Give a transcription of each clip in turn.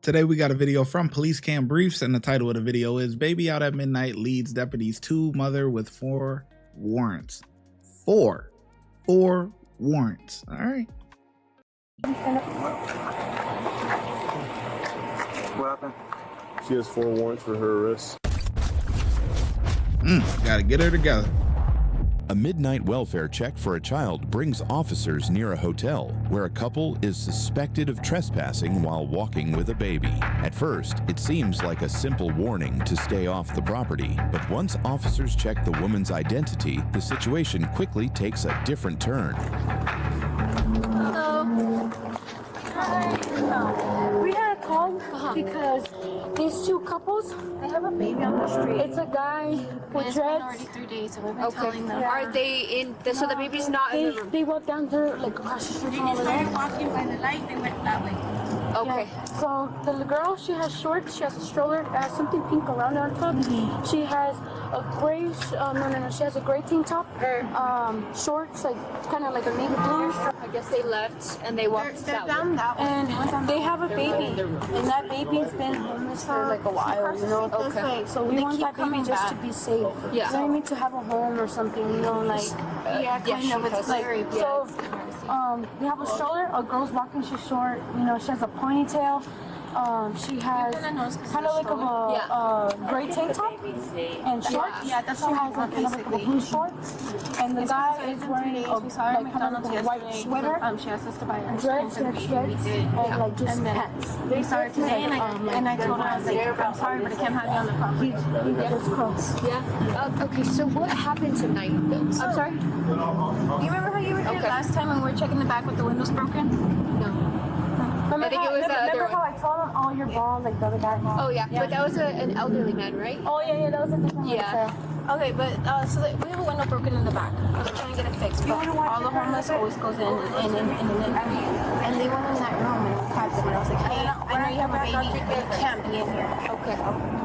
Today we got a video from Police Cam Briefs, and the title of the video is Baby Out at Midnight Leads Deputies to Mother with 4 Warrants. 4 warrants. All right. What happened? She has 4 warrants for her arrest. Gotta get her together. A midnight welfare check for a child brings officers near a hotel where a couple is suspected of trespassing while walking with a baby. At first, it seems like a simple warning to stay off the property, but once officers check the woman's identity, the situation quickly takes a different turn. Hello. Hi. We had a call because these 2 couples, they have a baby on the street. It's a guy with It's dreads. been already 3 days, so we've been telling them. Yeah. Are they in? So the baby's not in the room. They walked down there, like across the street They from just over there. started walking by the light. They went that way. Yeah. Okay. So the girl, she has shorts. She has a stroller. It has something pink around her on top. She has a gray. She has a gray tank top. Shorts, like kind of like a navy blue. I guess they left and they walked They're that down way. that way. And they have a baby, and that baby's been homeless for like a while, you know. Okay. So we want that baby just to be safe. Yeah. You know what I mean? To have a home or something, you know, like. Yeah, kind of. It's Like, very so, we have a stroller. A girl's walking. She's short. You know, she has a ponytail. She has kind of like a gray tank top and shorts. Yeah, that's she all has like kind of like a blue shorts. And the guy is wearing a like kind of like a white sweater. She asked us to buy her Dreads and shreds and like just pants. They started today, and I told her, I was like, I'm sorry, but I can't have you on the property. It's close. Yeah. Okay. So what happened tonight? I'm sorry. You remember how you were here last time when we were checking the back with the windows broken? No. Remember I think it was the other how one. I told him, oh, you're bald, like the other guy. Oh yeah, but that was an elderly man, right? Oh yeah, that was a different one. Yeah. Okay, but so we have a window broken in the back. We're trying to get it fixed, but all the homeless always goes in and they went in that room and cracked it. And I was like, hey, I know you have a baby, but you can't be in here. Okay.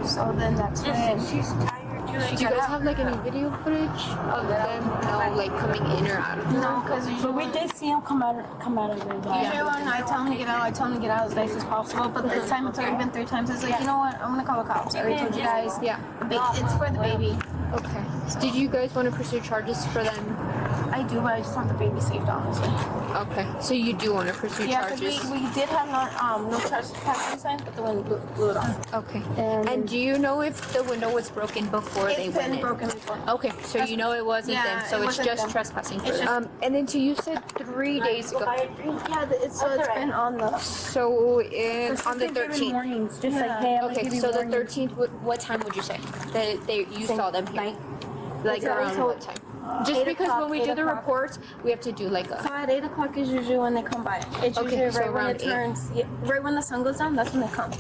So then that's when she's tired. Do you guys have like any video footage of them, like coming in or out of the No, because But we did see him come out of there. usually when I tell him to get out, I tell him to get out as nice as possible. But this time it's already been 3 times. It's like, you know what? I'm gonna call the cops. I already told you guys. Yeah. It's for the baby. Okay. Did you guys want to pursue charges for them? I do, but I just want the baby saved, honestly. Okay. So you do want to pursue Yeah, because charges? we did have no trespassing signs, but the wind blew it off. Okay. And do you know if the window was broken before they It's went been in? broken before. Okay, so you know it wasn't Yeah, them, so it it's wasn't just them. trespassing. It's just- And then so you said 3 days ago. Yeah, it's been on the. So on the 13th. Mornings, just like, hey, I'm gonna Okay, give you so the warning. 13th, what time would you say that you saw them here? Like It's around always what time? Just 8 because o'clock, when we 8 do the o'clock. reports, we have to do like So a. at 8 o'clock is usually when they come by. It's Okay, usually so right when around it turns. Yeah, right when the sun goes down, that's when they come.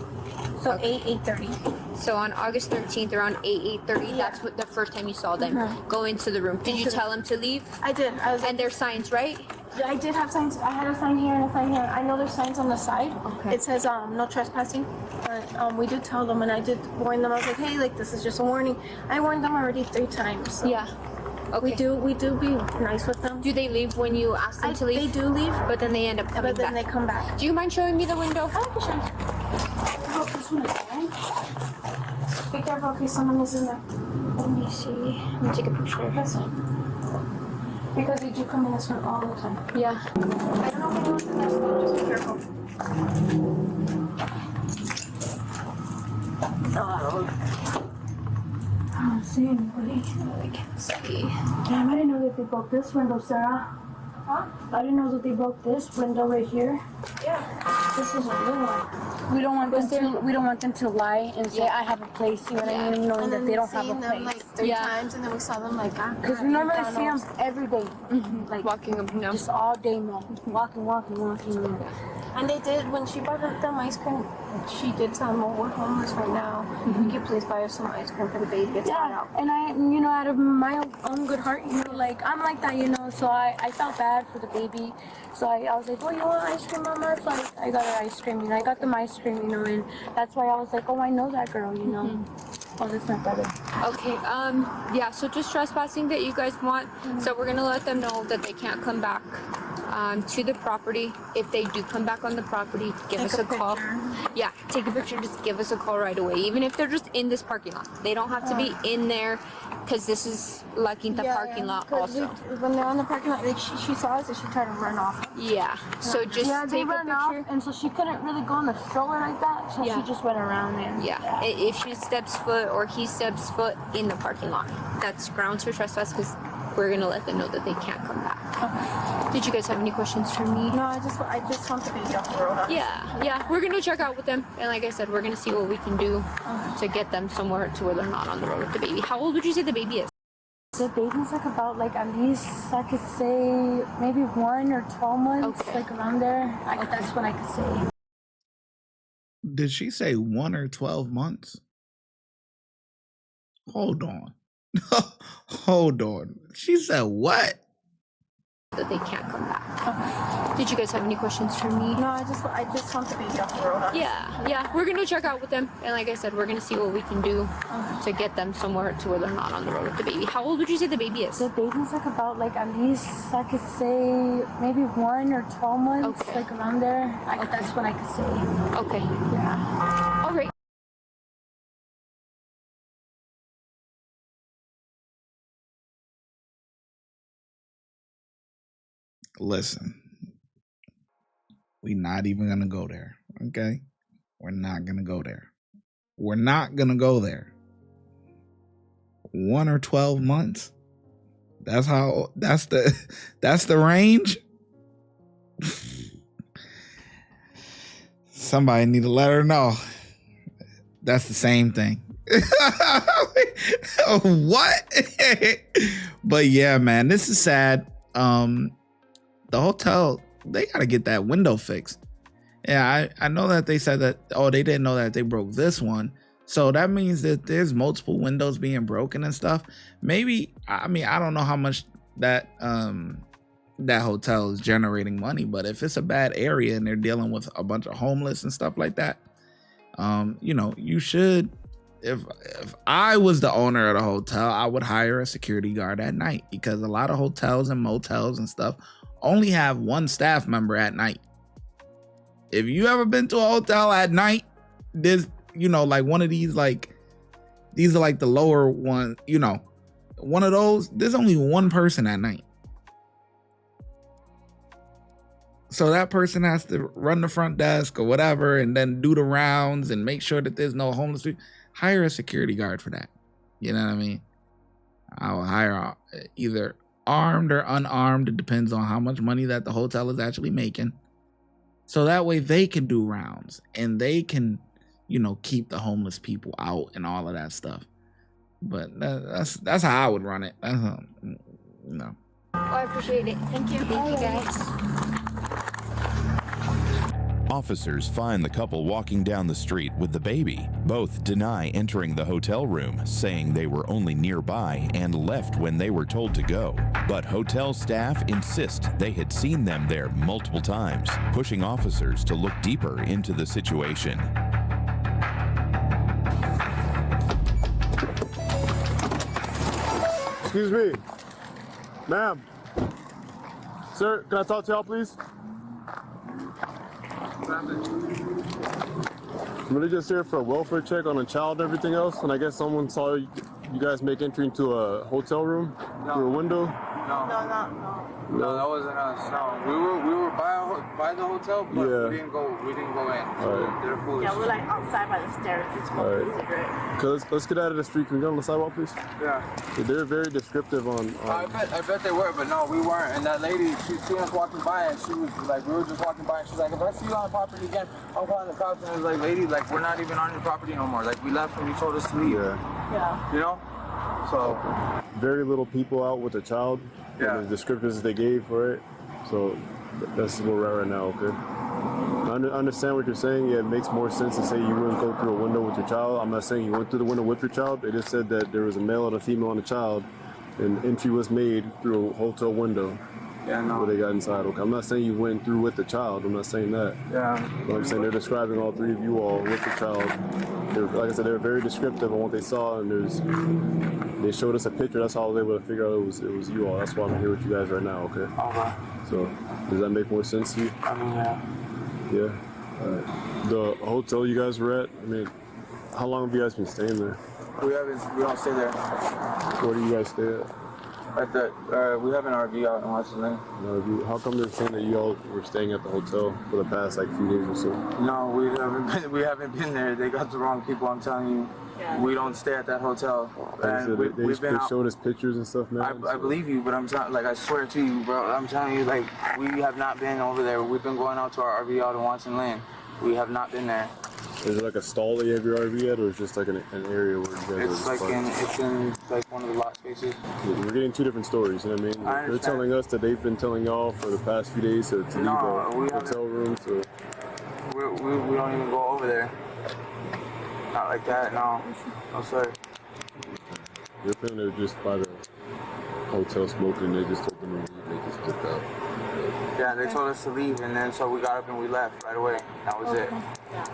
So 8:30. So on August 13th, around 8:30, that's what the first time you saw them go into the room. Did you tell them to leave? I did. I was And there's signs, right? I did have signs. I had a sign here and a sign here. I know there's signs on the side. Okay. It says no trespassing. But we did tell them, and I did warn them. I was like, hey, like this is just a warning. I warned them already 3 times. So Yeah. Okay. we do be nice with them. Do they leave when you ask them to leave? They do leave, But then they end up coming but then back. they come back. Do you mind showing me the window? Oh, this one is fine. Be careful, okay, someone is in there. Let me see. Let me take a picture. That's fine. Because they do come in this one all the time. Yeah. I don't know if anyone's in there, so just be careful. I don't see anybody. I can't see. Damn, I didn't know that they broke this window, Sarah. Huh? I didn't know that they broke this window right here. Yeah. This is a new one. We don't want them to lie and say I have a place. You know what I mean? Knowing And that then they don't have a seeing them place. like 3 times, and then we saw them like Because we normally see them every day, like Walking up and down. just all day long, walking. And they did, when she bought them ice cream, she did tell them, oh, we're homeless right now. You could please buy us some ice cream for the baby. It's hot Yeah, out. and I, out of my own good heart, like I'm like that, so I felt bad for the baby. So I was like, oh, you want ice cream, Mama? So I got her ice cream, I got them ice cream, and that's why I was like, oh, I know that girl, Oh, that's my brother. Okay, yeah, so just trespassing that you guys want. So we're gonna let them know that they can't come back to the property. If they do come back on the property, give us a call. Yeah, take a picture. Just give us a call right away. Even if they're just in this parking lot, they don't have to be in there, because this is La Quinta parking lot also. When they're on the parking lot, like she saw us and she tried to run off. Yeah. So just they take a ran picture. off, and so she couldn't really go in the stroller like that. So she just went around there. Yeah. If she steps foot or he steps foot in the parking lot, that's grounds for trespass, because we're gonna let them know that they can't come back. Okay. Did you guys have any questions for me? No, I just want the baby off the road. Yeah. We're gonna check out with them, and like I said, we're gonna see what we can do to get them somewhere to where they're not on the road with the baby. How old would you say the baby is? The baby's like about at least I could say maybe 1 or 12 months, like around there. That's what I could say. Did she say 1 or 12 months? Hold on. Hold on. She said what? That they can't come back. Did you guys have any questions for me? No, I just want the baby off the road. Yeah. We're gonna check out with them, and like I said, we're gonna see what we can do to get them somewhere to where they're not on the road with the baby. How old would you say the baby is? The baby's like about at least I could say maybe 1 or 12 months, like around there. That's what I could say. Okay. Yeah. All right. Listen, we're not even gonna go there. Okay, we're not gonna go there. We're not gonna go there. 1 or 12 months. That's the range. Somebody need to let her know. That's the same thing. What? But yeah, man, this is sad. The hotel, they gotta get that window fixed. Yeah, I know that they said that, they didn't know that they broke this one. So that means that there's multiple windows being broken and stuff. Maybe, I don't know how much that hotel is generating money, but if it's a bad area and they're dealing with a bunch of homeless and stuff like that, you should, if I was the owner of the hotel, I would hire a security guard at night, because a lot of hotels and motels and stuff only have one staff member at night. If you ever been to a hotel at night, there's, one of these, these are the lower one, one of those, there's only one person at night. So that person has to run the front desk or whatever, and then do the rounds and make sure that there's no homeless people. Hire a security guard for that. You know what I mean? I will hire either armed or unarmed. It depends on how much money that the hotel is actually making. So that way they can do rounds and they can, keep the homeless people out and all of that stuff. But that's how I would run it. That's how, Oh, I appreciate it. Thank you. Thank you, guys. Officers find the couple walking down the street with the baby. Both deny entering the hotel room, saying they were only nearby and left when they were told to go. But hotel staff insist they had seen them there multiple times, pushing officers to look deeper into the situation. Excuse me. Ma'am. Sir, can I talk to y'all, please? I'm really just here for a welfare check on a child and everything else, and I guess someone saw you guys make entry into a hotel room through a window. No, that wasn't us. No, we were by the hotel, but we didn't go in. So they're foolish. Yeah, we're outside by the stairs. Just smoking a cigarette. Okay, let's get out of the street. Can we get on the sidewalk, please? Yeah. They're very descriptive on. I bet they were, but no, we weren't. And that lady, she seen us walking by, and she was we were just walking by, and she's like, if I see you on the property again, I'm calling the cops. And I was like, lady, we're not even on your property no more. We left when you told us to leave. Yeah. So. Very little people out with a child. Yeah. And the descriptors they gave for it. So that's where we're at right now, okay? I understand what you're saying. Yeah, it makes more sense to say you wouldn't go through a window with your child. I'm not saying you went through the window with your child. They just said that there was a male and a female and a child, and entry was made through a hotel window. Yeah, no. What they got inside. Okay, I'm not saying you went through with the child. I'm not saying that. Yeah. But I'm saying they're describing all three of you all with the child. They're, like I said, they're very descriptive on what they saw, and they showed us a picture. That's how I was able to figure out it was you all. That's why I'm here with you guys right now. Okay. Okay. So, does that make more sense to you? I mean, yeah. Yeah. All right. The hotel you guys were at. I mean, how long have you guys been staying there? We don't stay there. Where do you guys stay at? We have an RV out in Washington. How come they're saying that you all were staying at the hotel for the past like few days or so? No, we haven't been there. They got the wrong people. I'm telling you, we don't stay at that hotel. And they showed us pictures and stuff, man. I believe you, but I'm telling, like, I swear to you, bro. I'm telling you, like, we have not been over there. We've been going out to our RV out in Washington Lane. We have not been there. Is it like a stall that you have your RV at, or is it just like an area where you guys it's in like one of the lot spaces. We're getting two different stories, you know what I mean? They're telling us that they've been telling y'all for the past few days to leave the hotel room. So we don't even go over there. Not like that, no. No, sir. They're saying they're just by the hotel smoking. They just told them to leave. They just dipped out. Yeah, they told us to leave, and then so we got up and we left right away. That was it.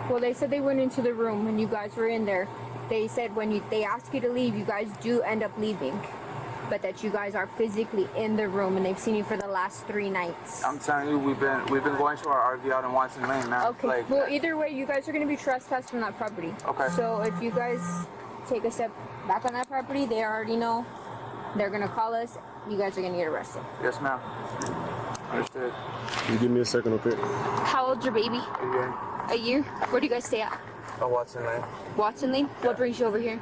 Well, they said they went into the room when you guys were in there. They said when they ask you to leave, you guys do end up leaving, but that you guys are physically in the room, and they've seen you for the last 3 nights. I'm telling you, we've been going to our RV out in Washington Lane, man. Okay. Like, well, either way, you guys are going to be trespassed from that property. Okay. So if you guys take a step back on that property, they already know. They're going to call us. You guys are going to get arrested. Yes, ma'am. Understood. Can you give me a second, okay? How old's your baby? A year. A year? Where do you guys stay at? Watson Lane. Watson Lane? What brings you over here?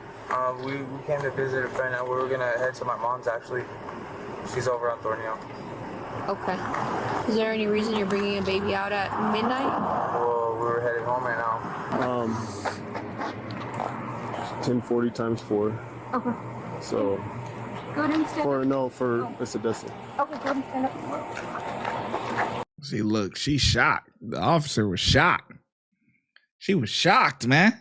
We came to visit a friend, and we were gonna head to my mom's actually. She's over on Thornhill. Okay. Is there any reason you're bringing a baby out at midnight? Well, we were heading home right now. 1040 times 4. Okay. So. Go ahead and stand up. It's a decimal. Okay, go ahead and stand up. See, look, she's shocked. The officer was shocked. She was shocked, man.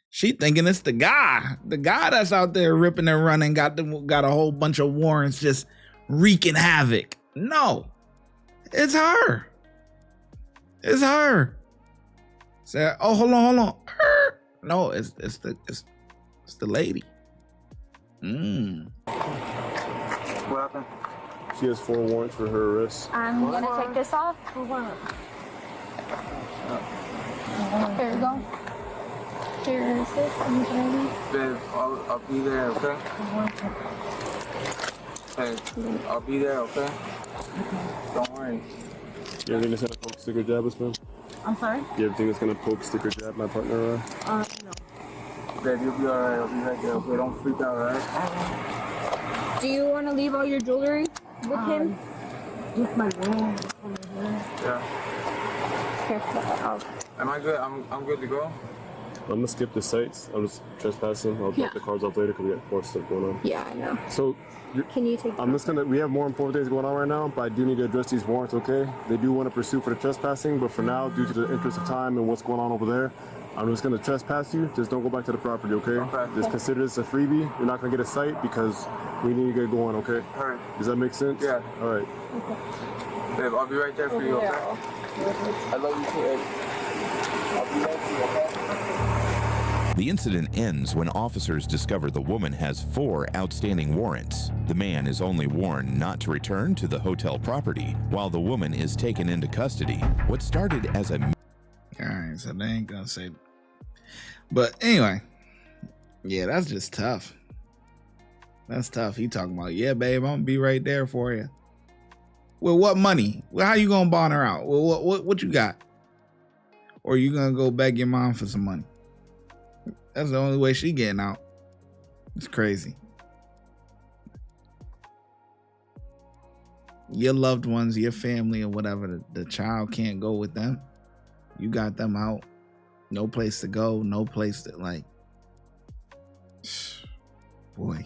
She thinking it's the guy that's out there ripping and running, got a whole bunch of warrants just wreaking havoc. No, it's her. It's her. Say, oh, hold on. Her. No, it's the lady. What happened? She has 4 warrants for her arrest. I'm gonna take this off. There you go. Here's this. Babe, I'll be there, okay? Hey, I'll be there, okay? Don't worry. You ever think it's gonna poke, stick, or jab us, man? I'm sorry? You ever think it's gonna poke, stick, or jab my partner? No. Babe, you'll be alright. I'll be right there, okay? Don't freak out, alright? Do you want to leave all your jewelry with him? Just my ring. Yeah. Here. Am I good? I'm good to go? I'm gonna skip the sites. I'm just trespassing. I'll drop the cards off later because we got more stuff going on. Yeah, I know. So, Can you take we have more important things going on right now, but I do need to address these warrants, okay? They do want to pursue for the trespassing, but for now, due to the interest of time and what's going on over there, I'm just gonna trespass you. Just don't go back to the property, okay? Okay. Just consider this a freebie. You're not gonna get a cite because we need to get going, okay? All right. Does that make sense? Yeah. All right. Babe, I'll be right there for you, okay? I love you too, babe. I'll be right for you, okay? The incident ends when officers discover the woman has 4 outstanding warrants. The man is only warned not to return to the hotel property while the woman is taken into custody. What started as a... All right, so they ain't gonna say. But anyway, yeah, that's just tough. That's tough. He talking about, yeah, babe, I'm gonna be right there for you. Well, what money? Well, how you gonna bond her out? Well, what you got? Or you gonna go beg your mom for some money? That's the only way she getting out. It's crazy. Your loved ones, your family, or whatever, the child can't go with them. You got them out. No place to go. No place to, like. Boy.